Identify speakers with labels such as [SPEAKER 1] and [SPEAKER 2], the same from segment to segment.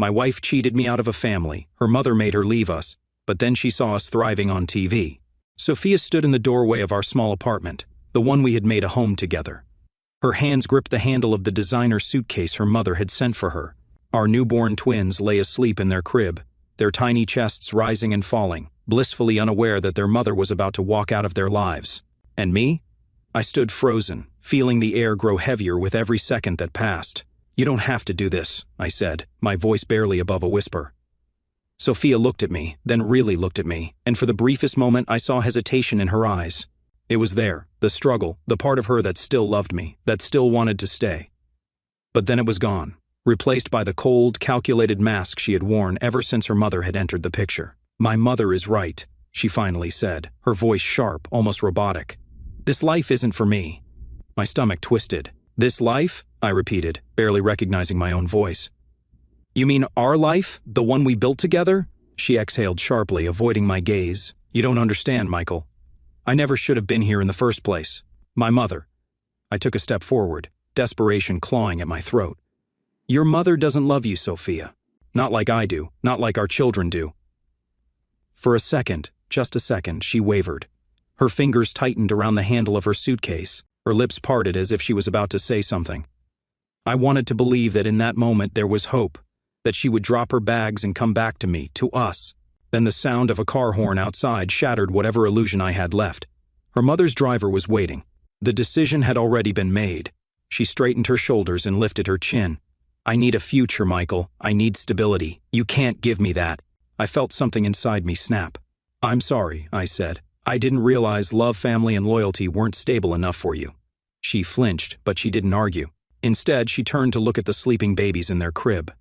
[SPEAKER 1] My wife cheated me out of a family, her mother made her leave us, but then she saw us thriving on TV. Sophia stood in the doorway of our small apartment, the one we had made a home together. Her hands gripped the handle of the designer suitcase her mother had sent for her. Our newborn twins lay asleep in their crib, their tiny chests rising and falling, blissfully unaware that their mother was about to walk out of their lives. And me? I stood frozen, feeling the air grow heavier with every second that passed. "You don't have to do this," I said, my voice barely above a whisper. Sophia looked at me, then really looked at me, and for the briefest moment I saw hesitation in her eyes. It was there, the struggle, the part of her that still loved me, that still wanted to stay. But then it was gone, replaced by the cold, calculated mask she had worn ever since her mother had entered the picture. "My mother is right," she finally said, her voice sharp, almost robotic. "This life isn't for me." My stomach twisted. "This life?" I repeated, barely recognizing my own voice. "You mean our life? The one we built together?" She exhaled sharply, avoiding my gaze. "You don't understand, Michael. I never should have been here in the first place. My mother." I took a step forward, desperation clawing at my throat. "Your mother doesn't love you, Sophia. Not like I do, not like our children do." For a second, just a second, she wavered. Her fingers tightened around the handle of her suitcase, her lips parted as if she was about to say something. I wanted to believe that in that moment there was hope, that she would drop her bags and come back to me, to us. Then the sound of a car horn outside shattered whatever illusion I had left. Her mother's driver was waiting. The decision had already been made. She straightened her shoulders and lifted her chin. "I need a future, Michael. I need stability. You can't give me that." I felt something inside me snap. "I'm sorry," I said. "I didn't realize love, family, and loyalty weren't stable enough for you." She flinched, but she didn't argue. Instead, she turned to look at the sleeping babies in their crib.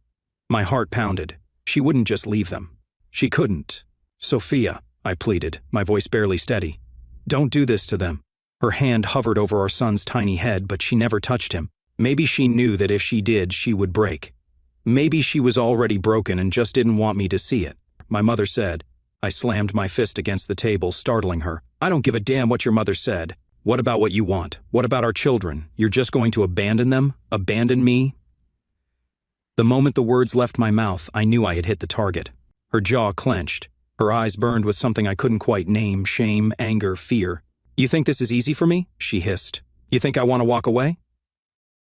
[SPEAKER 1] My heart pounded. She wouldn't just leave them. She couldn't. "Sophia," I pleaded, my voice barely steady. "Don't do this to them." Her hand hovered over our son's tiny head, but she never touched him. Maybe she knew that if she did, she would break. Maybe she was already broken and just didn't want me to see it. My mother said. I slammed my fist against the table, startling her. "I don't give a damn what your mother said. What about what you want? What about our children? You're just going to abandon them? Abandon me?" The moment the words left my mouth, I knew I had hit the target. Her jaw clenched. Her eyes burned with something I couldn't quite name: shame, anger, fear. "You think this is easy for me?" she hissed. "You think I want to walk away?"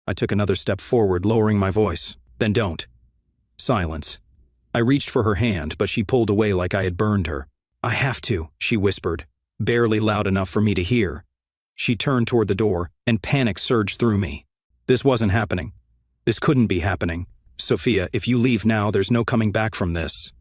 [SPEAKER 1] I took another step forward, lowering my voice. "Then don't." Silence. I reached for her hand, but she pulled away like I had burned her. "I have to," she whispered, barely loud enough for me to hear. She turned toward the door, and panic surged through me. This wasn't happening. This couldn't be happening. "Sophia, if you leave now, there's no coming back from this."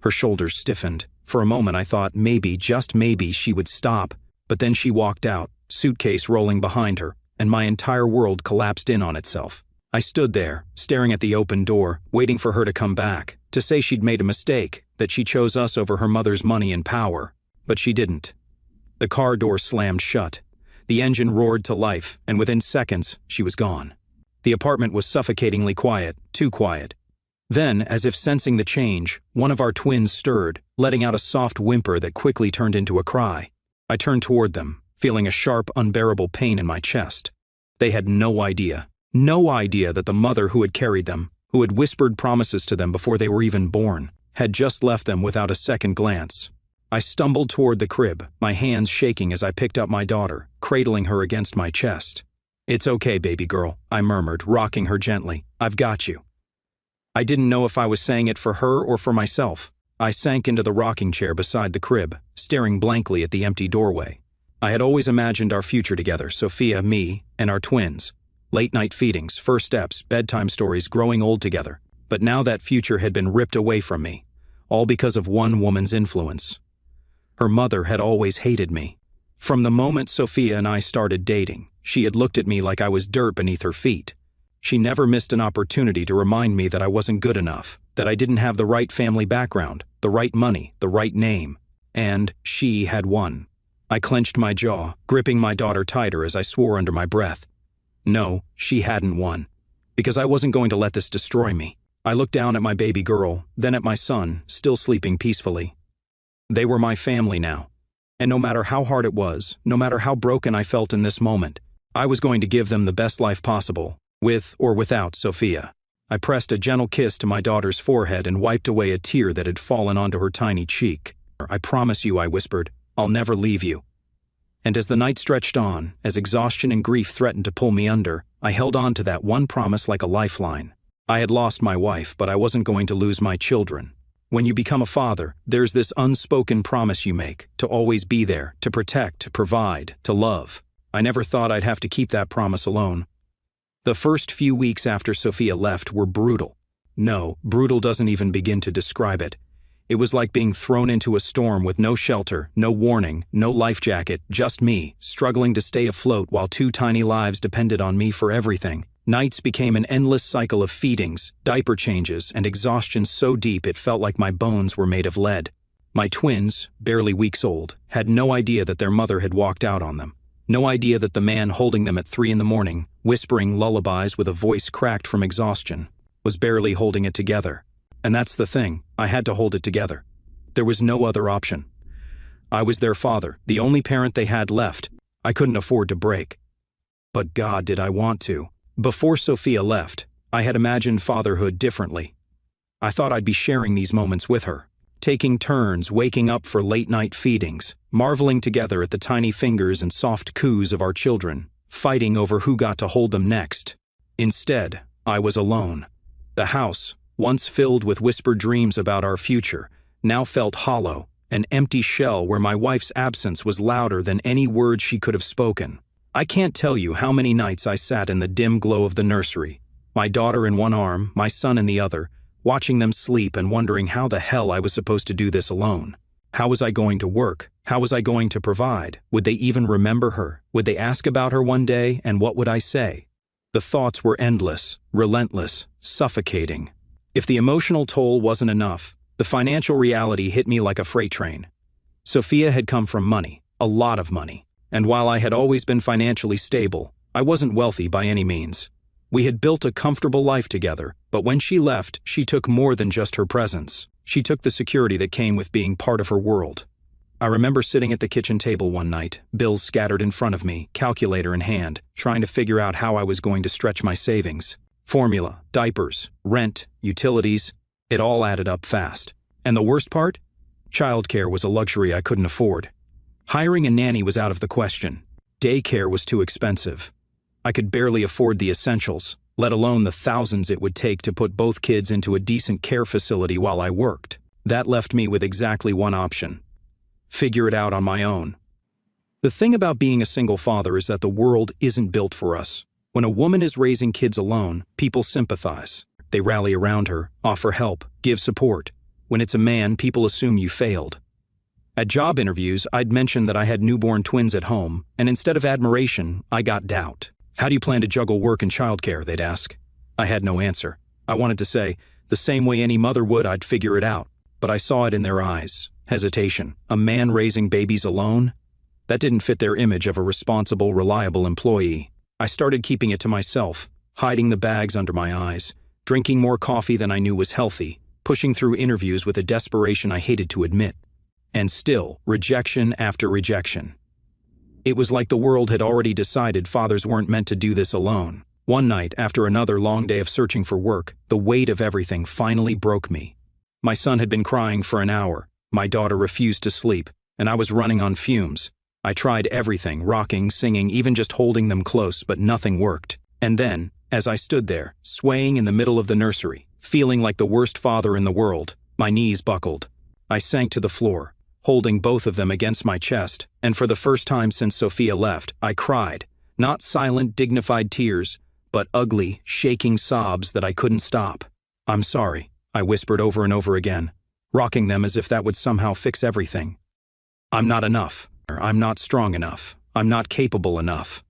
[SPEAKER 1] Her shoulders stiffened. For a moment I thought maybe, just maybe, she would stop, but then she walked out, suitcase rolling behind her, and my entire world collapsed in on itself. I stood there, staring at the open door, waiting for her to come back, to say she'd made a mistake, that she chose us over her mother's money and power. But she didn't. The car door slammed shut. The engine roared to life, and within seconds, she was gone. The apartment was suffocatingly quiet, too quiet. Then, as if sensing the change, one of our twins stirred, letting out a soft whimper that quickly turned into a cry. I turned toward them, feeling a sharp, unbearable pain in my chest. They had no idea that the mother who had carried them, who had whispered promises to them before they were even born, had just left them without a second glance. I stumbled toward the crib, my hands shaking as I picked up my daughter, cradling her against my chest. "It's okay, baby girl," I murmured, rocking her gently. "I've got you." I didn't know if I was saying it for her or for myself. I sank into the rocking chair beside the crib, staring blankly at the empty doorway. I had always imagined our future together, Sophia, me, and our twins. Late-night feedings, first steps, bedtime stories, growing old together. But now that future had been ripped away from me, all because of one woman's influence. Her mother had always hated me. From the moment Sophia and I started dating, she had looked at me like I was dirt beneath her feet. She never missed an opportunity to remind me that I wasn't good enough, that I didn't have the right family background, the right money, the right name. And she had won. I clenched my jaw, gripping my daughter tighter as I swore under my breath. No, she hadn't won. Because I wasn't going to let this destroy me. I looked down at my baby girl, then at my son, still sleeping peacefully. They were my family now. And no matter how hard it was, no matter how broken I felt in this moment, I was going to give them the best life possible, with or without Sophia. I pressed a gentle kiss to my daughter's forehead and wiped away a tear that had fallen onto her tiny cheek. "I promise you," I whispered, "I'll never leave you." And as the night stretched on, as exhaustion and grief threatened to pull me under, I held on to that one promise like a lifeline. I had lost my wife, but I wasn't going to lose my children. When you become a father, there's this unspoken promise you make, to always be there, to protect, to provide, to love. I never thought I'd have to keep that promise alone. The first few weeks after Sophia left were brutal. No, brutal doesn't even begin to describe it. It was like being thrown into a storm with no shelter, no warning, no life jacket, just me, struggling to stay afloat while two tiny lives depended on me for everything. Nights became an endless cycle of feedings, diaper changes, and exhaustion so deep it felt like my bones were made of lead. My twins, barely weeks old, had no idea that their mother had walked out on them. No idea that the man holding them at 3 a.m, whispering lullabies with a voice cracked from exhaustion, was barely holding it together. And that's the thing, I had to hold it together. There was no other option. I was their father, the only parent they had left. I couldn't afford to break. But God, did I want to. Before Sophia left, I had imagined fatherhood differently. I thought I'd be sharing these moments with her, taking turns waking up for late-night feedings, marveling together at the tiny fingers and soft coos of our children, fighting over who got to hold them next. Instead, I was alone. The house, once filled with whispered dreams about our future, now felt hollow, an empty shell where my wife's absence was louder than any words she could have spoken. I can't tell you how many nights I sat in the dim glow of the nursery, my daughter in one arm, my son in the other, watching them sleep and wondering how the hell I was supposed to do this alone. How was I going to work? How was I going to provide? Would they even remember her? Would they ask about her one day, and what would I say? The thoughts were endless, relentless, suffocating. If the emotional toll wasn't enough, the financial reality hit me like a freight train. Sophia had come from money, a lot of money. And while I had always been financially stable, I wasn't wealthy by any means. We had built a comfortable life together, but when she left, she took more than just her presence. She took the security that came with being part of her world. I remember sitting at the kitchen table one night, bills scattered in front of me, calculator in hand, trying to figure out how I was going to stretch my savings. Formula, diapers, rent, utilities, it all added up fast. And the worst part? Childcare was a luxury I couldn't afford. Hiring a nanny was out of the question. Daycare was too expensive. I could barely afford the essentials, let alone the thousands it would take to put both kids into a decent care facility while I worked. That left me with exactly one option: figure it out on my own. The thing about being a single father is that the world isn't built for us. When a woman is raising kids alone, people sympathize. They rally around her, offer help, give support. When it's a man, people assume you failed. At job interviews, I'd mentioned that I had newborn twins at home, and instead of admiration, I got doubt. "How do you plan to juggle work and childcare?" they'd ask. I had no answer. I wanted to say, the same way any mother would, I'd figure it out. But I saw it in their eyes. Hesitation. A man raising babies alone? That didn't fit their image of a responsible, reliable employee. I started keeping it to myself, hiding the bags under my eyes, drinking more coffee than I knew was healthy, pushing through interviews with a desperation I hated to admit. And still, rejection after rejection. It was like the world had already decided fathers weren't meant to do this alone. One night, after another long day of searching for work, the weight of everything finally broke me. My son had been crying for an hour, my daughter refused to sleep, and I was running on fumes. I tried everything, rocking, singing, even just holding them close, but nothing worked. And then, as I stood there, swaying in the middle of the nursery, feeling like the worst father in the world, my knees buckled. I sank to the floor, holding both of them against my chest, and for the first time since Sophia left, I cried. Not silent, dignified tears, but ugly, shaking sobs that I couldn't stop. "I'm sorry," I whispered over and over again, rocking them as if that would somehow fix everything. "I'm not enough. I'm not strong enough. I'm not capable enough."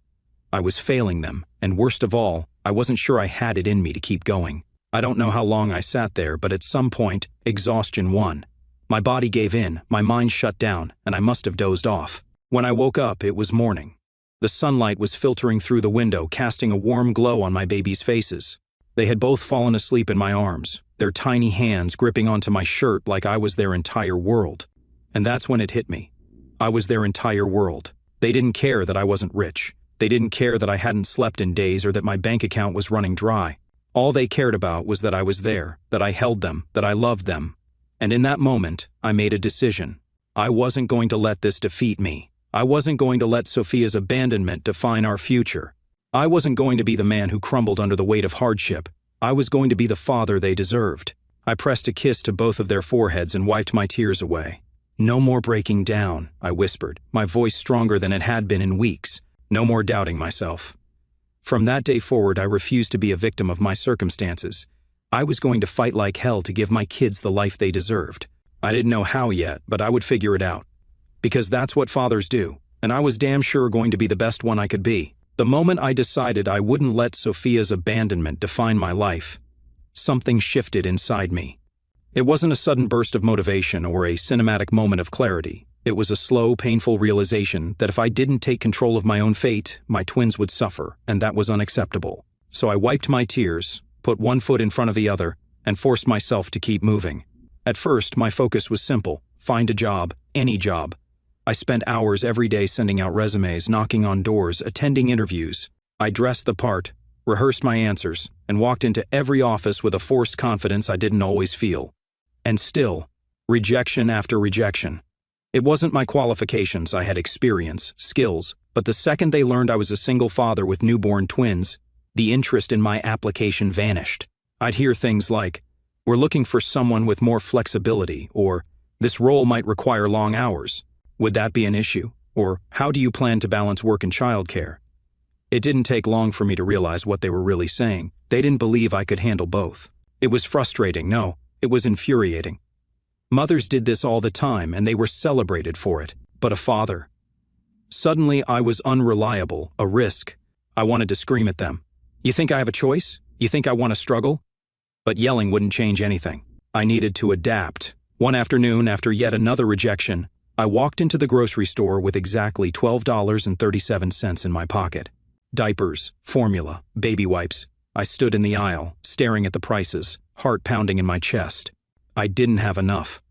[SPEAKER 1] I was failing them, and worst of all, I wasn't sure I had it in me to keep going. I don't know how long I sat there, but at some point, exhaustion won. My body gave in, my mind shut down, and I must have dozed off. When I woke up, it was morning. The sunlight was filtering through the window, casting a warm glow on my babies' faces. They had both fallen asleep in my arms, their tiny hands gripping onto my shirt like I was their entire world. And that's when it hit me. I was their entire world. They didn't care that I wasn't rich. They didn't care that I hadn't slept in days or that my bank account was running dry. All they cared about was that I was there, that I held them, that I loved them. And in that moment, I made a decision. I wasn't going to let this defeat me. I wasn't going to let Sophia's abandonment define our future. I wasn't going to be the man who crumbled under the weight of hardship. I was going to be the father they deserved. I pressed a kiss to both of their foreheads and wiped my tears away. "No more breaking down," I whispered, my voice stronger than it had been in weeks. "No more doubting myself." From that day forward, I refused to be a victim of my circumstances. I was going to fight like hell to give my kids the life they deserved. I didn't know how yet, but I would figure it out. Because that's what fathers do, and I was damn sure going to be the best one I could be. The moment I decided I wouldn't let Sophia's abandonment define my life, something shifted inside me. It wasn't a sudden burst of motivation or a cinematic moment of clarity. It was a slow, painful realization that if I didn't take control of my own fate, my twins would suffer, and that was unacceptable. So I wiped my tears, put one foot in front of the other, and forced myself to keep moving. At first, my focus was simple: find a job, any job. I spent hours every day sending out resumes, knocking on doors, attending interviews. I dressed the part, rehearsed my answers, and walked into every office with a forced confidence I didn't always feel. And still, rejection after rejection. It wasn't my qualifications. I had experience, skills, but the second they learned I was a single father with newborn twins, the interest in my application vanished. I'd hear things like, "We're looking for someone with more flexibility," or "This role might require long hours. Would that be an issue?" Or "How do you plan to balance work and childcare?" It didn't take long for me to realize what they were really saying. They didn't believe I could handle both. It was frustrating, no, it was infuriating. Mothers did this all the time, and they were celebrated for it. But a father? Suddenly, I was unreliable, a risk. I wanted to scream at them. "You think I have a choice? You think I want to struggle?" But yelling wouldn't change anything. I needed to adapt. One afternoon, after yet another rejection, I walked into the grocery store with exactly $12.37 in my pocket. Diapers, formula, baby wipes. I stood in the aisle, staring at the prices, heart pounding in my chest. I didn't have enough.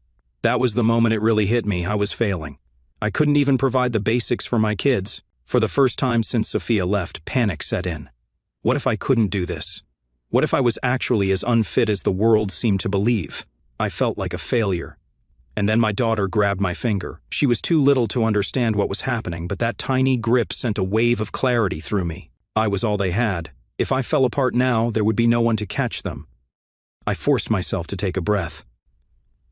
[SPEAKER 1] That was the moment it really hit me. I was failing. I couldn't even provide the basics for my kids. For the first time since Sophia left, panic set in. What if I couldn't do this? What if I was actually as unfit as the world seemed to believe? I felt like a failure. And then my daughter grabbed my finger. She was too little to understand what was happening, but that tiny grip sent a wave of clarity through me. I was all they had. If I fell apart now, there would be no one to catch them. I forced myself to take a breath.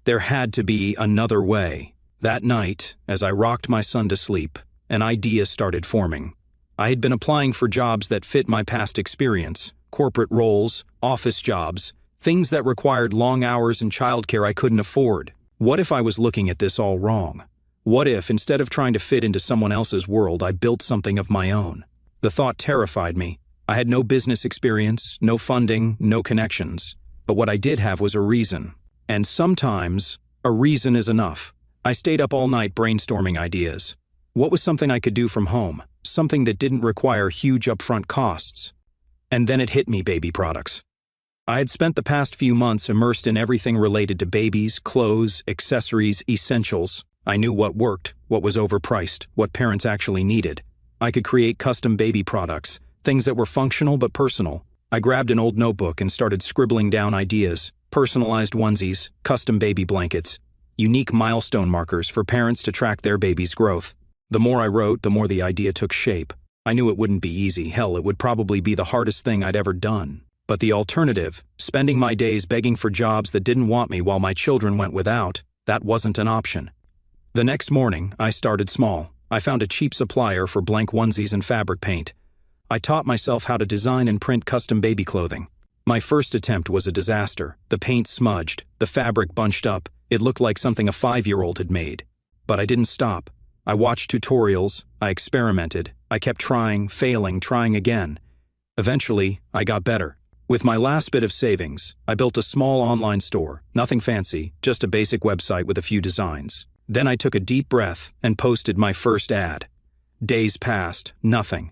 [SPEAKER 1] There had to be another way. That night, as I rocked my son to sleep, an idea started forming. I had been applying for jobs that fit my past experience, corporate roles, office jobs, things that required long hours and childcare I couldn't afford. What if I was looking at this all wrong? What if, instead of trying to fit into someone else's world, I built something of my own? The thought terrified me. I had no business experience, no funding, no connections. But what I did have was a reason. And sometimes, a reason is enough. I stayed up all night brainstorming ideas. What was something I could do from home? Something that didn't require huge upfront costs. And then it hit me: baby products. I had spent the past few months immersed in everything related to babies, clothes, accessories, essentials. I knew what worked, what was overpriced, what parents actually needed. I could create custom baby products, things that were functional but personal. I grabbed an old notebook and started scribbling down ideas: personalized onesies, custom baby blankets, unique milestone markers for parents to track their baby's growth. The more I wrote, the more the idea took shape. I knew it wouldn't be easy. Hell, it would probably be the hardest thing I'd ever done. But the alternative, spending my days begging for jobs that didn't want me while my children went without, that wasn't an option. The next morning, I started small. I found a cheap supplier for blank onesies and fabric paint. I taught myself how to design and print custom baby clothing. My first attempt was a disaster. The paint smudged, the fabric bunched up. It looked like something a 5-year-old had made. But I didn't stop. I watched tutorials, I experimented, I kept trying, failing, trying again. Eventually, I got better. With my last bit of savings, I built a small online store, nothing fancy, just a basic website with a few designs. Then I took a deep breath and posted my first ad. Days passed, nothing.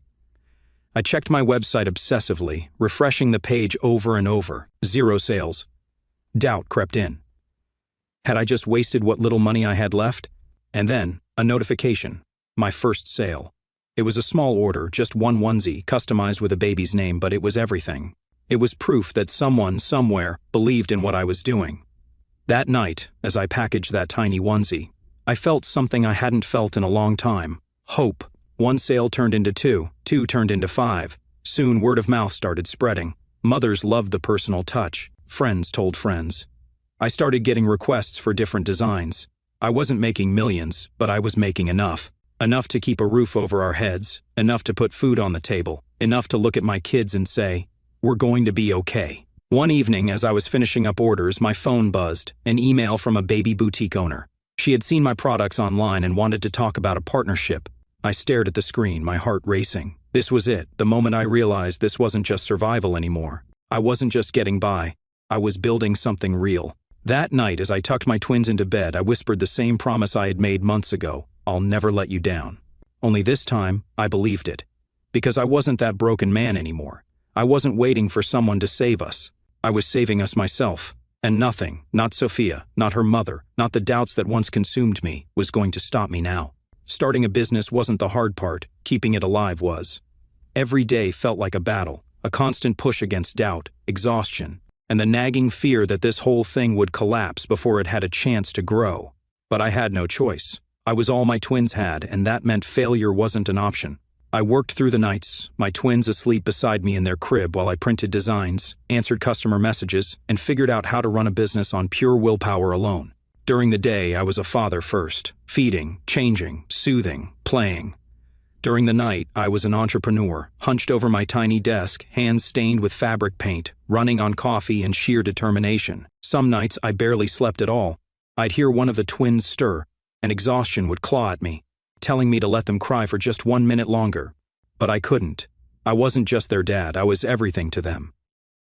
[SPEAKER 1] I checked my website obsessively, refreshing the page over and over. 0 sales. Doubt crept in. Had I just wasted what little money I had left? And then, a notification. My first sale. It was a small order, just one onesie, customized with a baby's name, but it was everything. It was proof that someone, somewhere, believed in what I was doing. That night, as I packaged that tiny onesie, I felt something I hadn't felt in a long time. Hope. One sale turned into two turned into 5. Soon word of mouth started spreading. Mothers loved the personal touch. Friends told friends. I started getting requests for different designs. I wasn't making millions, but I was making enough. Enough to keep a roof over our heads, enough to put food on the table, enough to look at my kids and say, "We're going to be okay." One evening, as I was finishing up orders, my phone buzzed, an email from a baby boutique owner. She had seen my products online and wanted to talk about a partnership. I stared at the screen, my heart racing. This was it, the moment I realized this wasn't just survival anymore. I wasn't just getting by. I was building something real. That night, as I tucked my twins into bed, I whispered the same promise I had made months ago. I'll never let you down. Only this time, I believed it. Because I wasn't that broken man anymore. I wasn't waiting for someone to save us. I was saving us myself. And nothing, not Sophia, not her mother, not the doubts that once consumed me, was going to stop me now. Starting a business wasn't the hard part, keeping it alive was. Every day felt like a battle, a constant push against doubt, exhaustion, and the nagging fear that this whole thing would collapse before it had a chance to grow. But I had no choice. I was all my twins had, and that meant failure wasn't an option. I worked through the nights, my twins asleep beside me in their crib while I printed designs, answered customer messages, and figured out how to run a business on pure willpower alone. During the day, I was a father first, feeding, changing, soothing, playing. During the night, I was an entrepreneur, hunched over my tiny desk, hands stained with fabric paint, running on coffee and sheer determination. Some nights, I barely slept at all. I'd hear one of the twins stir, and exhaustion would claw at me, telling me to let them cry for just 1 minute longer. But I couldn't. I wasn't just their dad, I was everything to them.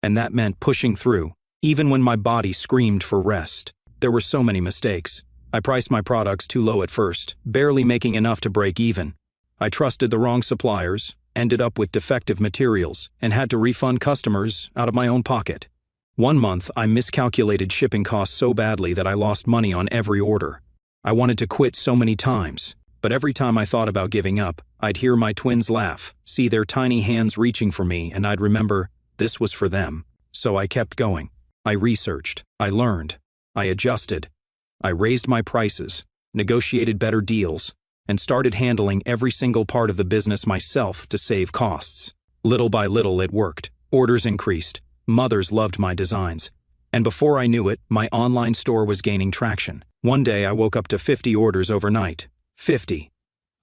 [SPEAKER 1] And that meant pushing through, even when my body screamed for rest. There were so many mistakes. I priced my products too low at first, barely making enough to break even. I trusted the wrong suppliers, ended up with defective materials, and had to refund customers out of my own pocket. One month, I miscalculated shipping costs so badly that I lost money on every order. I wanted to quit so many times, but every time I thought about giving up, I'd hear my twins laugh, see their tiny hands reaching for me, and I'd remember this was for them. So I kept going. I researched, I learned, I adjusted. I raised my prices, negotiated better deals, and started handling every single part of the business myself to save costs. Little by little, it worked. Orders increased. Mothers loved my designs. And before I knew it, my online store was gaining traction. One day, I woke up to 50 orders overnight. 50.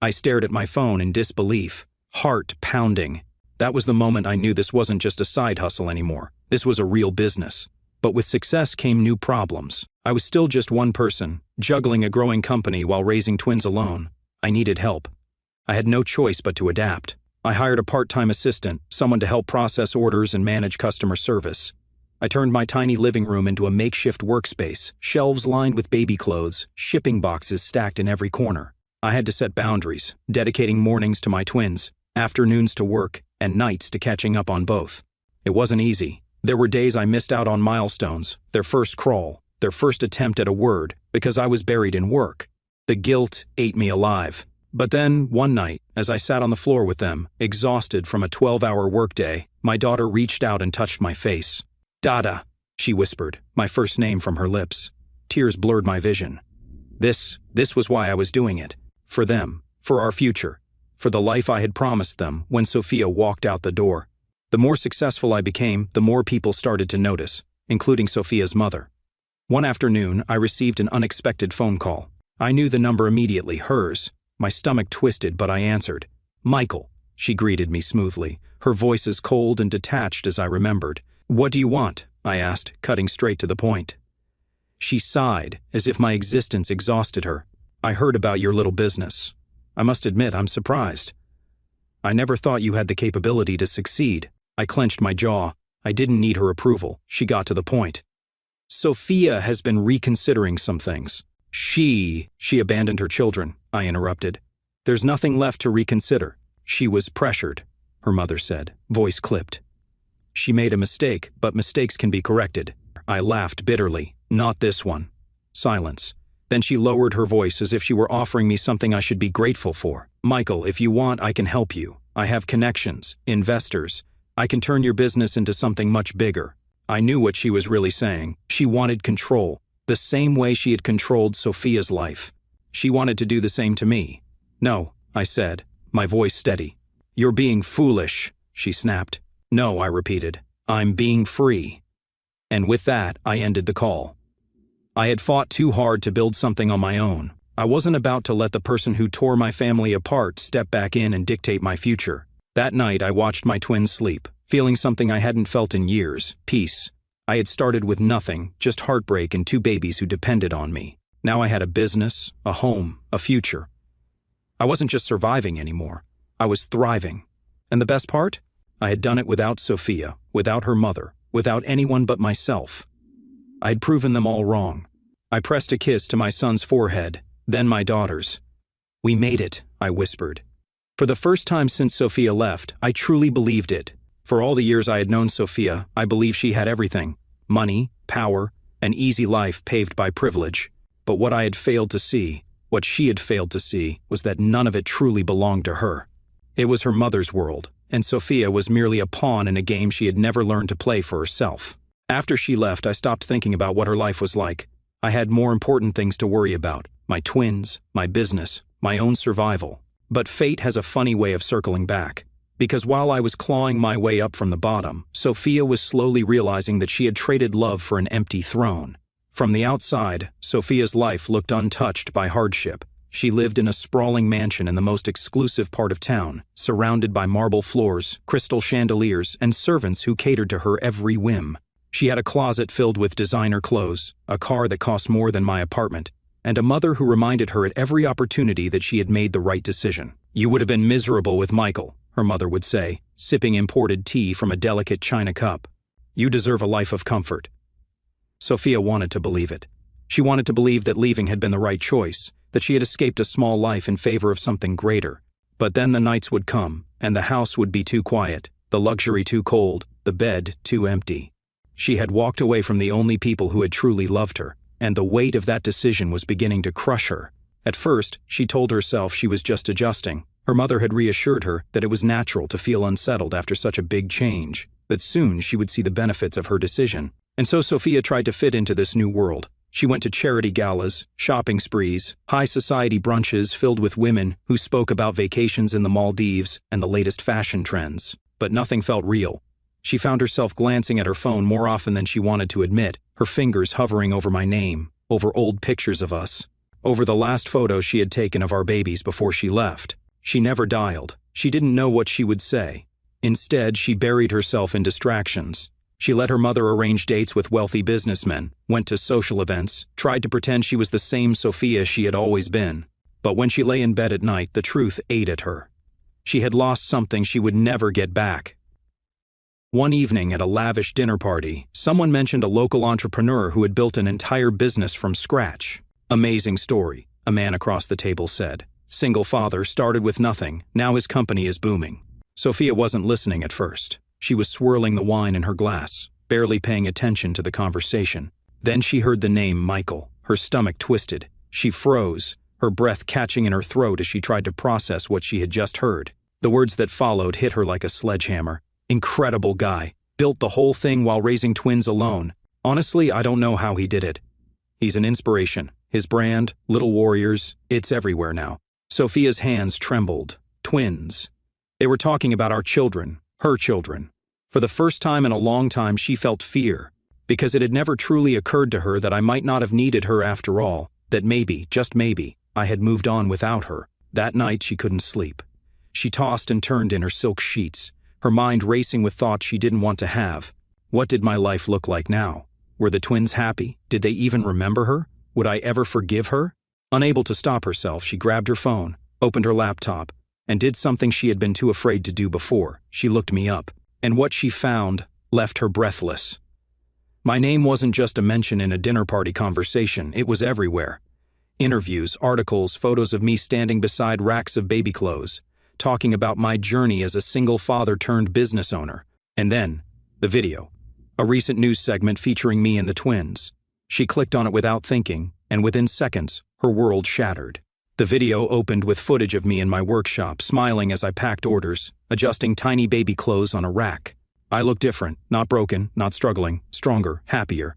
[SPEAKER 1] I stared at my phone in disbelief, heart pounding. That was the moment I knew this wasn't just a side hustle anymore. This was a real business. But with success came new problems. I was still just one person, juggling a growing company while raising twins alone. I needed help. I had no choice but to adapt. I hired a part-time assistant, someone to help process orders and manage customer service. I turned my tiny living room into a makeshift workspace, shelves lined with baby clothes, shipping boxes stacked in every corner. I had to set boundaries, dedicating mornings to my twins, afternoons to work, and nights to catching up on both. It wasn't easy. There were days I missed out on milestones, their first crawl, their first attempt at a word, because I was buried in work. The guilt ate me alive. But then, one night, as I sat on the floor with them, exhausted from a 12-hour workday, my daughter reached out and touched my face. "Dada," she whispered, my first name from her lips. Tears blurred my vision. This was why I was doing it. For them, for our future, for the life I had promised them when Sophia walked out the door. The more successful I became, the more people started to notice, including Sophia's mother. One afternoon, I received an unexpected phone call. I knew the number immediately, hers. My stomach twisted, but I answered. "Michael," she greeted me smoothly, her voice as cold and detached as I remembered. "What do you want?" I asked, cutting straight to the point. She sighed, as if my existence exhausted her. "I heard about your little business. I must admit, I'm surprised. I never thought you had the capability to succeed." I clenched my jaw. I didn't need her approval. She got to the point. "Sophia has been reconsidering some things." She abandoned her children," I interrupted. "There's nothing left to reconsider." "She was pressured," her mother said, voice clipped. "She made a mistake, but mistakes can be corrected." I laughed bitterly. "Not this one." Silence. Then she lowered her voice as if she were offering me something I should be grateful for. "Michael, if you want, I can help you. I have connections, investors, I can turn your business into something much bigger." I knew what she was really saying. She wanted control, the same way she had controlled Sophia's life. She wanted to do the same to me. "No," I said, my voice steady. "You're being foolish," she snapped. "No," I repeated. "I'm being free." And with that, I ended the call. I had fought too hard to build something on my own. I wasn't about to let the person who tore my family apart step back in and dictate my future. That night, I watched my twins sleep, feeling something I hadn't felt in years: peace. I had started with nothing, just heartbreak and 2 babies who depended on me. Now I had a business, a home, a future. I wasn't just surviving anymore. I was thriving. And the best part? I had done it without Sophia, without her mother, without anyone but myself. I had proven them all wrong. I pressed a kiss to my son's forehead, then my daughter's. "We made it," I whispered. For the first time since Sophia left, I truly believed it. For all the years I had known Sophia, I believed she had everything: money, power, an easy life paved by privilege. But what I had failed to see, what she had failed to see, was that none of it truly belonged to her. It was her mother's world, and Sophia was merely a pawn in a game she had never learned to play for herself. After she left, I stopped thinking about what her life was like. I had more important things to worry about: my twins, my business, my own survival. But fate has a funny way of circling back. Because while I was clawing my way up from the bottom, Sophia was slowly realizing that she had traded love for an empty throne. From the outside, Sophia's life looked untouched by hardship. She lived in a sprawling mansion in the most exclusive part of town, surrounded by marble floors, crystal chandeliers, and servants who catered to her every whim. She had a closet filled with designer clothes, a car that cost more than my apartment, and a mother who reminded her at every opportunity that she had made the right decision. "You would have been miserable with Michael," her mother would say, sipping imported tea from a delicate china cup. "You deserve a life of comfort." Sophia wanted to believe it. She wanted to believe that leaving had been the right choice, that she had escaped a small life in favor of something greater. But then the nights would come, and the house would be too quiet, the luxury too cold, the bed too empty. She had walked away from the only people who had truly loved her, and the weight of that decision was beginning to crush her. At first, she told herself she was just adjusting. Her mother had reassured her that it was natural to feel unsettled after such a big change, that soon she would see the benefits of her decision. And so Sophia tried to fit into this new world. She went to charity galas, shopping sprees, high society brunches filled with women who spoke about vacations in the Maldives and the latest fashion trends. But nothing felt real. She found herself glancing at her phone more often than she wanted to admit, her fingers hovering over my name, over old pictures of us, over the last photos she had taken of our babies before she left. She never dialed. She didn't know what she would say. Instead, she buried herself in distractions. She let her mother arrange dates with wealthy businessmen, went to social events, tried to pretend she was the same Sophia she had always been. But when she lay in bed at night, the truth ate at her. She had lost something she would never get back. One evening at a lavish dinner party, someone mentioned a local entrepreneur who had built an entire business from scratch. "Amazing story," a man across the table said. "Single father, started with nothing, now his company is booming." Sophia wasn't listening at first. She was swirling the wine in her glass, barely paying attention to the conversation. Then she heard the name Michael. Her stomach twisted. She froze, her breath catching in her throat as she tried to process what she had just heard. The words that followed hit her like a sledgehammer. "Incredible guy. Built the whole thing while raising twins alone. Honestly, I don't know how he did it. He's an inspiration. His brand, Little Warriors, it's everywhere now." Sophia's hands trembled. Twins. They were talking about our children, her children. For the first time in a long time, she felt fear, because it had never truly occurred to her that I might not have needed her after all, that maybe, just maybe, I had moved on without her. That night, she couldn't sleep. She tossed and turned in her silk sheets, her mind racing with thoughts she didn't want to have. What did my life look like now? Were the twins happy? Did they even remember her? Would I ever forgive her? Unable to stop herself, she grabbed her phone, opened her laptop, and did something she had been too afraid to do before. She looked me up, and what she found left her breathless. My name wasn't just a mention in a dinner party conversation, it was everywhere. Interviews, articles, photos of me standing beside racks of baby clothes, talking about my journey as a single father turned business owner. And then, the video. A recent news segment featuring me and the twins. She clicked on it without thinking, and within seconds, her world shattered. The video opened with footage of me in my workshop, smiling as I packed orders, adjusting tiny baby clothes on a rack. I looked different, not broken, not struggling, stronger, happier.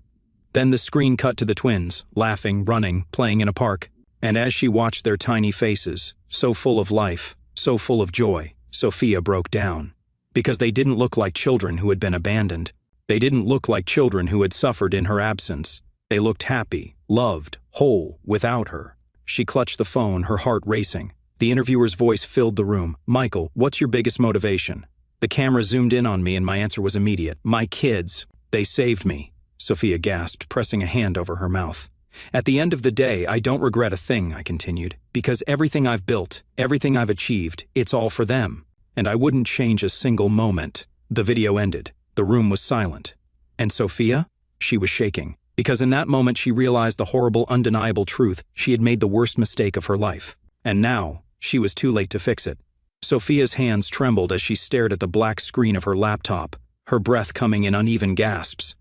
[SPEAKER 1] Then the screen cut to the twins, laughing, running, playing in a park. And as she watched their tiny faces, so full of life, so full of joy, Sophia broke down. Because they didn't look like children who had been abandoned. They didn't look like children who had suffered in her absence. They looked happy, loved, whole, without her. She clutched the phone, her heart racing. The interviewer's voice filled the room. "Michael, what's your biggest motivation?" The camera zoomed in on me and my answer was immediate. "My kids. They saved me," Sophia gasped, pressing a hand over her mouth. "At the end of the day, I don't regret a thing," I continued, "because everything I've built, everything I've achieved, it's all for them. And I wouldn't change a single moment." The video ended. The room was silent. And Sophia? She was shaking. Because in that moment she realized the horrible, undeniable truth. She had made the worst mistake of her life. And now, she was too late to fix it. Sophia's hands trembled as she stared at the black screen of her laptop, her breath coming in uneven gasps.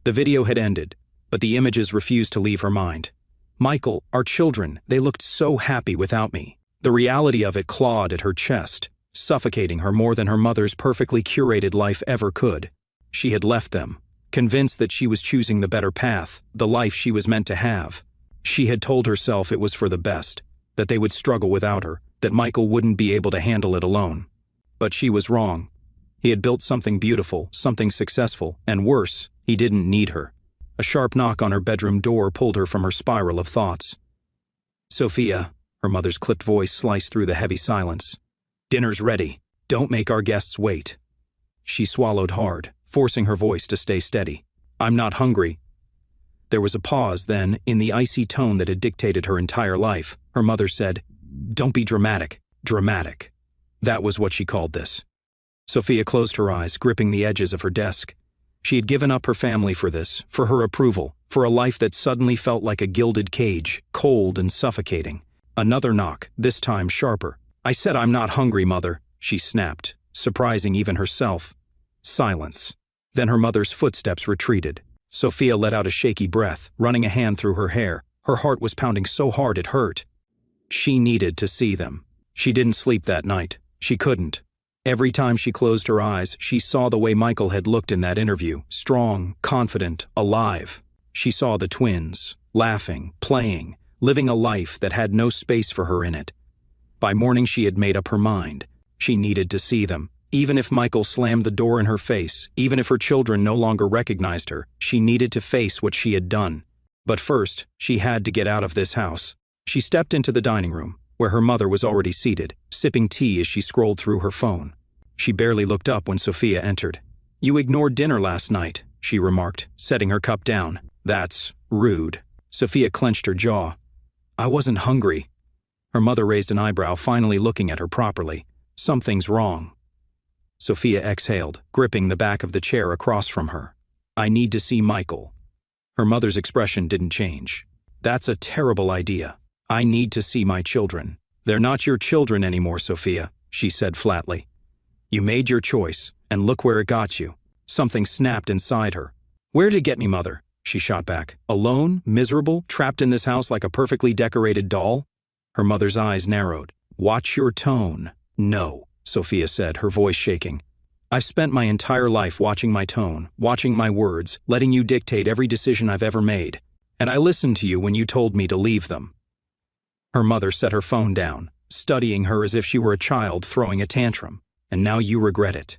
[SPEAKER 1] The video had ended, but the images refused to leave her mind. Michael, our children, they looked so happy without me. The reality of it clawed at her chest, suffocating her more than her mother's perfectly curated life ever could. She had left them, convinced that she was choosing the better path, the life she was meant to have. She had told herself it was for the best, that they would struggle without her, that Michael wouldn't be able to handle it alone. But she was wrong. He had built something beautiful, something successful, and worse, he didn't need her. A sharp knock on her bedroom door pulled her from her spiral of thoughts. "Sophia," her mother's clipped voice sliced through the heavy silence. "Dinner's ready. Don't make our guests wait." She swallowed hard, forcing her voice to stay steady. "I'm not hungry." There was a pause, then, in the icy tone that had dictated her entire life, her mother said, "Don't be dramatic." Dramatic. That was what she called this. Sophia closed her eyes, gripping the edges of her desk. She had given up her family for this, for her approval, for a life that suddenly felt like a gilded cage, cold and suffocating. Another knock, this time sharper. "I said I'm not hungry, Mother," she snapped, surprising even herself. Silence. Then her mother's footsteps retreated. Sophia let out a shaky breath, running a hand through her hair. Her heart was pounding so hard it hurt. She needed to see them. She didn't sleep that night. She couldn't. Every time she closed her eyes, she saw the way Michael had looked in that interview, strong, confident, alive. She saw the twins, laughing, playing, living a life that had no space for her in it. By morning she had made up her mind. She needed to see them. Even if Michael slammed the door in her face, even if her children no longer recognized her, she needed to face what she had done. But first, she had to get out of this house. She stepped into the dining room, where her mother was already seated, sipping tea as she scrolled through her phone. She barely looked up when Sophia entered. "You ignored dinner last night," she remarked, setting her cup down. "That's rude." Sophia clenched her jaw. "I wasn't hungry." Her mother raised an eyebrow, finally looking at her properly. "Something's wrong." Sophia exhaled, gripping the back of the chair across from her. "I need to see Michael." Her mother's expression didn't change. "That's a terrible idea. I need to see my children." "They're not your children anymore, Sophia," she said flatly. "You made your choice, and look where it got you." Something snapped inside her. "Where did it get me, Mother?" she shot back. "Alone, miserable, trapped in this house like a perfectly decorated doll?" Her mother's eyes narrowed. "Watch your tone." "No," Sophia said, her voice shaking. "I've spent my entire life watching my tone, watching my words, letting you dictate every decision I've ever made. And I listened to you when you told me to leave them." Her mother set her phone down, studying her as if she were a child throwing a tantrum. "And now you regret it."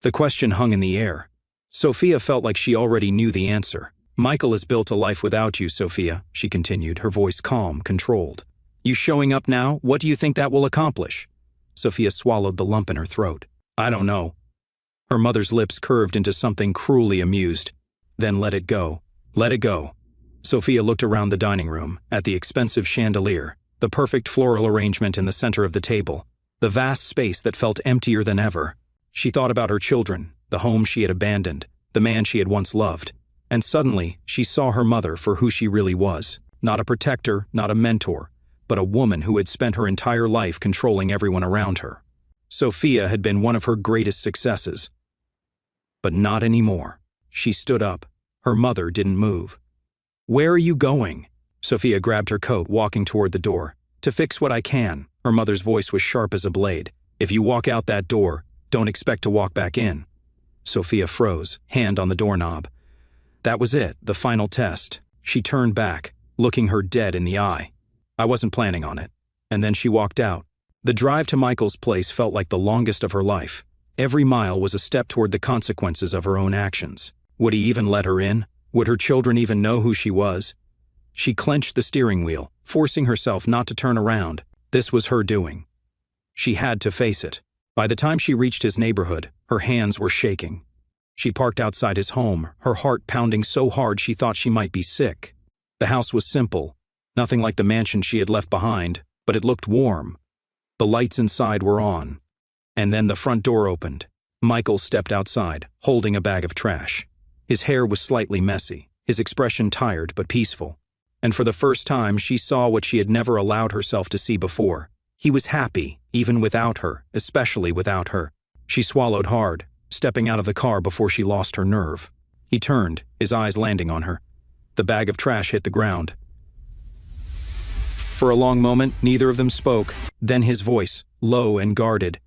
[SPEAKER 1] The question hung in the air. Sophia felt like she already knew the answer. "Michael has built a life without you, Sophia," she continued, her voice calm, controlled. "You showing up now, what do you think that will accomplish?" Sophia swallowed the lump in her throat. "I don't know." Her mother's lips curved into something cruelly amused. "Then let it go. Let it go." Sophia looked around the dining room, at the expensive chandelier, the perfect floral arrangement in the center of the table, the vast space that felt emptier than ever. She thought about her children, the home she had abandoned, the man she had once loved. And suddenly, she saw her mother for who she really was. Not a protector, not a mentor, but a woman who had spent her entire life controlling everyone around her. Sophia had been one of her greatest successes. But not anymore. She stood up. Her mother didn't move. "Where are you going?" Sophia grabbed her coat, walking toward the door. "To fix what I can." Her mother's voice was sharp as a blade. "If you walk out that door, don't expect to walk back in." Sophia froze, hand on the doorknob. That was it, the final test. She turned back, looking her dead in the eye. I wasn't planning on it. And then she walked out. The drive to Michael's place felt like the longest of her life. Every mile was a step toward the consequences of her own actions. Would he even let her in? Would her children even know who she was? She clenched the steering wheel, forcing herself not to turn around. This was her doing. She had to face it. By the time she reached his neighborhood, her hands were shaking. She parked outside his home, her heart pounding so hard she thought she might be sick. The house was simple, nothing like the mansion she had left behind, but it looked warm. The lights inside were on. And then the front door opened. Michael stepped outside, holding a bag of trash. His hair was slightly messy, his expression tired but peaceful. And for the first time, she saw what she had never allowed herself to see before. He was happy, even without her, especially without her. She swallowed hard, stepping out of the car before she lost her nerve. He turned, his eyes landing on her. The bag of trash hit the ground. For a long moment, neither of them spoke. Then his voice, low and guarded.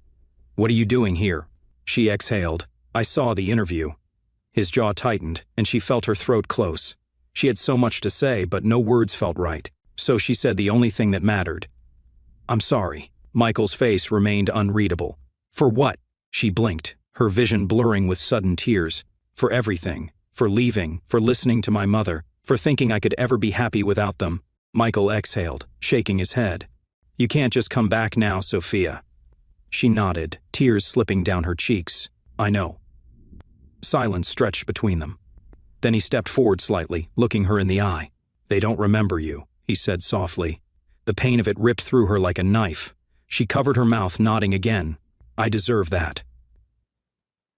[SPEAKER 1] "What are you doing here?" She exhaled. "I saw the interview." His jaw tightened, and she felt her throat close. She had so much to say, but no words felt right. So she said the only thing that mattered. "I'm sorry." Michael's face remained unreadable. "For what?" She blinked, her vision blurring with sudden tears. "For everything. For leaving, for listening to my mother, for thinking I could ever be happy without them." Michael exhaled, shaking his head. "You can't just come back now, Sophia." She nodded, tears slipping down her cheeks. "I know." Silence stretched between them. Then he stepped forward slightly, looking her in the eye. "They don't remember you," he said softly. The pain of it ripped through her like a knife. She covered her mouth, nodding again. "I deserve that."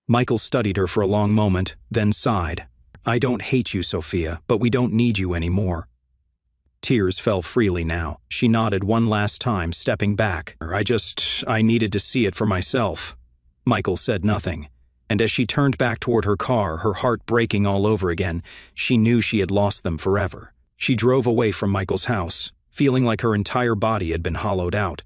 [SPEAKER 1] Michael studied her for a long moment, then sighed. "I don't hate you, Sophia, but we don't need you anymore." Tears fell freely now. She nodded one last time, stepping back. I needed to see it for myself." Michael said nothing. And as she turned back toward her car, her heart breaking all over again, she knew she had lost them forever. She drove away from Michael's house, feeling like her entire body had been hollowed out.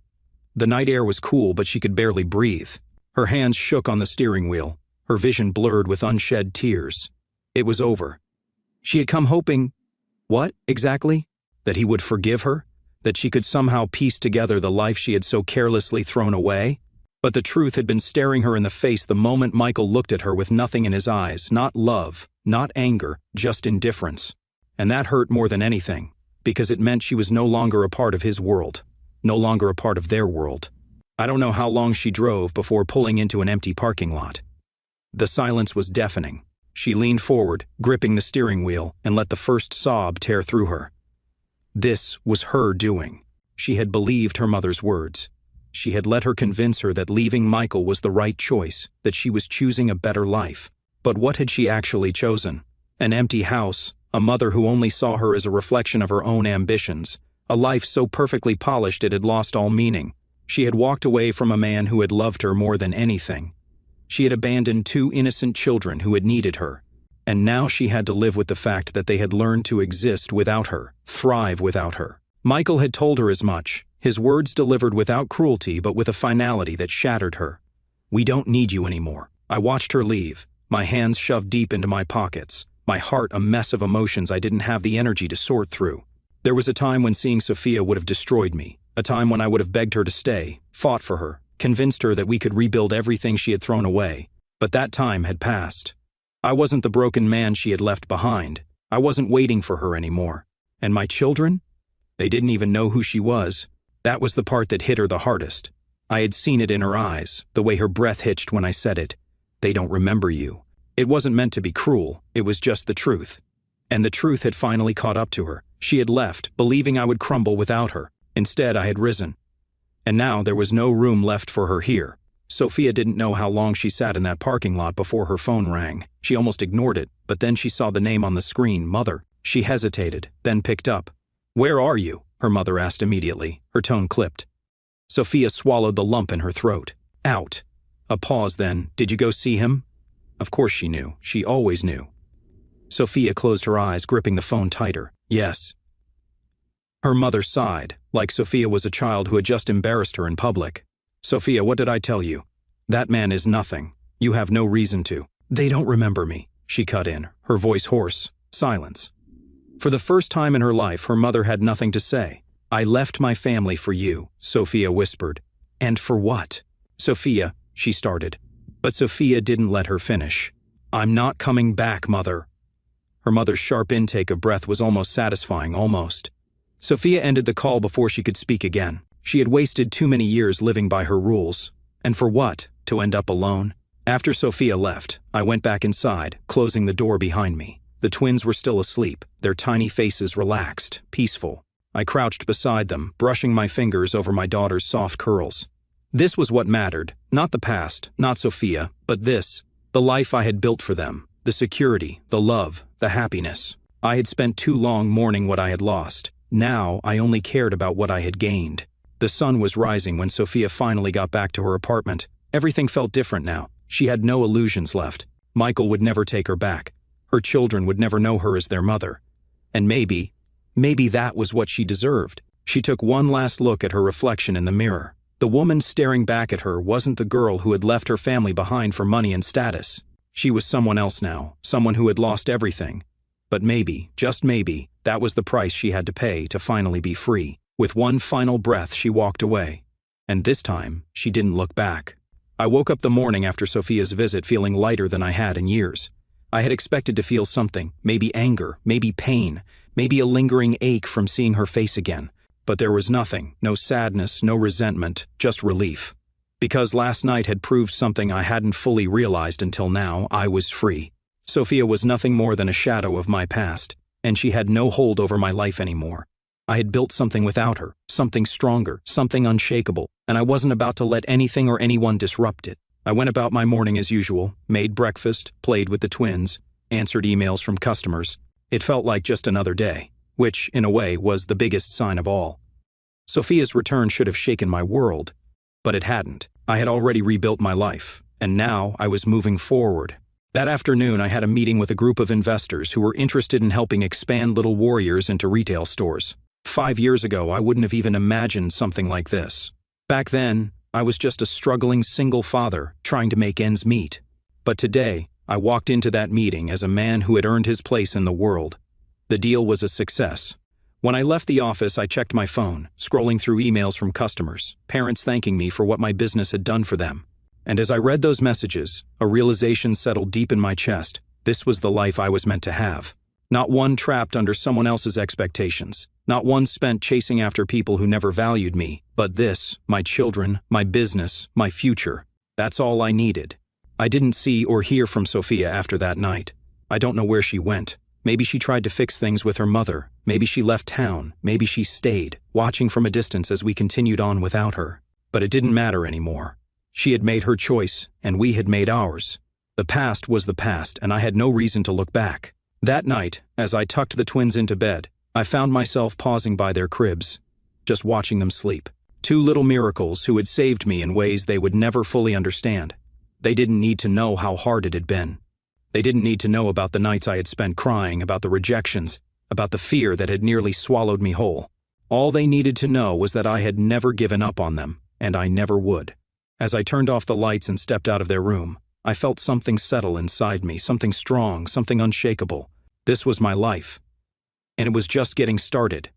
[SPEAKER 1] The night air was cool, but she could barely breathe. Her hands shook on the steering wheel, her vision blurred with unshed tears. It was over. She had come hoping... What, exactly? That he would forgive her? That she could somehow piece together the life she had so carelessly thrown away? But the truth had been staring her in the face the moment Michael looked at her with nothing in his eyes, not love, not anger, just indifference. And that hurt more than anything, because it meant she was no longer a part of his world, no longer a part of their world. I don't know how long she drove before pulling into an empty parking lot. The silence was deafening. She leaned forward, gripping the steering wheel, and let the first sob tear through her. This was her doing. She had believed her mother's words. She had let her convince her that leaving Michael was the right choice, that she was choosing a better life. But what had she actually chosen? An empty house, a mother who only saw her as a reflection of her own ambitions, a life so perfectly polished it had lost all meaning. She had walked away from a man who had loved her more than anything. She had abandoned 2 innocent children who had needed her. And now she had to live with the fact that they had learned to exist without her, thrive without her. Michael had told her as much, his words delivered without cruelty but with a finality that shattered her. "We don't need you anymore." I watched her leave, my hands shoved deep into my pockets, my heart a mess of emotions I didn't have the energy to sort through. There was a time when seeing Sophia would have destroyed me, a time when I would have begged her to stay, fought for her, convinced her that we could rebuild everything she had thrown away. But that time had passed. I wasn't the broken man she had left behind. I wasn't waiting for her anymore. And my children? They didn't even know who she was. That was the part that hit her the hardest. I had seen it in her eyes, the way her breath hitched when I said it. "They don't remember you." It wasn't meant to be cruel, it was just the truth. And the truth had finally caught up to her. She had left, believing I would crumble without her. Instead, I had risen. And now there was no room left for her here. Sophia didn't know how long she sat in that parking lot before her phone rang. She almost ignored it, but then she saw the name on the screen, Mother. She hesitated, then picked up. "Where are you?" her mother asked immediately, her tone clipped. Sophia swallowed the lump in her throat. "Out." A pause then. "Did you go see him?" Of course she knew. She always knew. Sophia closed her eyes, gripping the phone tighter. "Yes." Her mother sighed, like Sophia was a child who had just embarrassed her in public. "Sophia, what did I tell you? That man is nothing. You have no reason to." They don't remember me, she cut in, her voice hoarse. Silence. For the first time in her life, her mother had nothing to say. I left my family for you, Sophia whispered. And for what? Sophia, she started. But Sophia didn't let her finish. I'm not coming back, Mother. Her mother's sharp intake of breath was almost satisfying, almost. Sophia ended the call before she could speak again. She had wasted too many years living by her rules. And for what? To end up alone? After Sophia left, I went back inside, closing the door behind me. The twins were still asleep, their tiny faces relaxed, peaceful. I crouched beside them, brushing my fingers over my daughter's soft curls. This was what mattered, not the past, not Sophia, but this, the life I had built for them, the security, the love, the happiness. I had spent too long mourning what I had lost. Now I only cared about what I had gained. The sun was rising when Sophia finally got back to her apartment. Everything felt different now. She had no illusions left. Michael would never take her back. Her children would never know her as their mother. And maybe that was what she deserved. She took one last look at her reflection in the mirror. The woman staring back at her wasn't the girl who had left her family behind for money and status. She was someone else now, someone who had lost everything. But maybe, just maybe, that was the price she had to pay to finally be free. With one final breath, she walked away. And this time, she didn't look back. I woke up the morning after Sophia's visit feeling lighter than I had in years. I had expected to feel something, maybe anger, maybe pain, maybe a lingering ache from seeing her face again. But there was nothing, no sadness, no resentment, just relief. Because last night had proved something I hadn't fully realized until now. I was free. Sophia was nothing more than a shadow of my past, and she had no hold over my life anymore. I had built something without her, something stronger, something unshakable, and I wasn't about to let anything or anyone disrupt it. I went about my morning as usual, made breakfast, played with the twins, answered emails from customers. It felt like just another day, which, in a way, was the biggest sign of all. Sophia's return should have shaken my world, but it hadn't. I had already rebuilt my life, and now I was moving forward. That afternoon, I had a meeting with a group of investors who were interested in helping expand Little Warriors into retail stores. 5 years ago, I wouldn't have even imagined something like this. Back then, I was just a struggling single father trying to make ends meet. But today, I walked into that meeting as a man who had earned his place in the world. The deal was a success. When I left the office, I checked my phone, scrolling through emails from customers, parents thanking me for what my business had done for them. And as I read those messages, a realization settled deep in my chest. This was the life I was meant to have. Not one trapped under someone else's expectations. Not one spent chasing after people who never valued me. But this, my children, my business, my future. That's all I needed. I didn't see or hear from Sophia after that night. I don't know where she went. Maybe she tried to fix things with her mother. Maybe she left town. Maybe she stayed, watching from a distance as we continued on without her. But it didn't matter anymore. She had made her choice, and we had made ours. The past was the past, and I had no reason to look back. That night, as I tucked the twins into bed, I found myself pausing by their cribs, just watching them sleep. 2 little miracles who had saved me in ways they would never fully understand. They didn't need to know how hard it had been. They didn't need to know about the nights I had spent crying, about the rejections, about the fear that had nearly swallowed me whole. All they needed to know was that I had never given up on them, and I never would. As I turned off the lights and stepped out of their room, I felt something settle inside me, something strong, something unshakable. This was my life. And it was just getting started.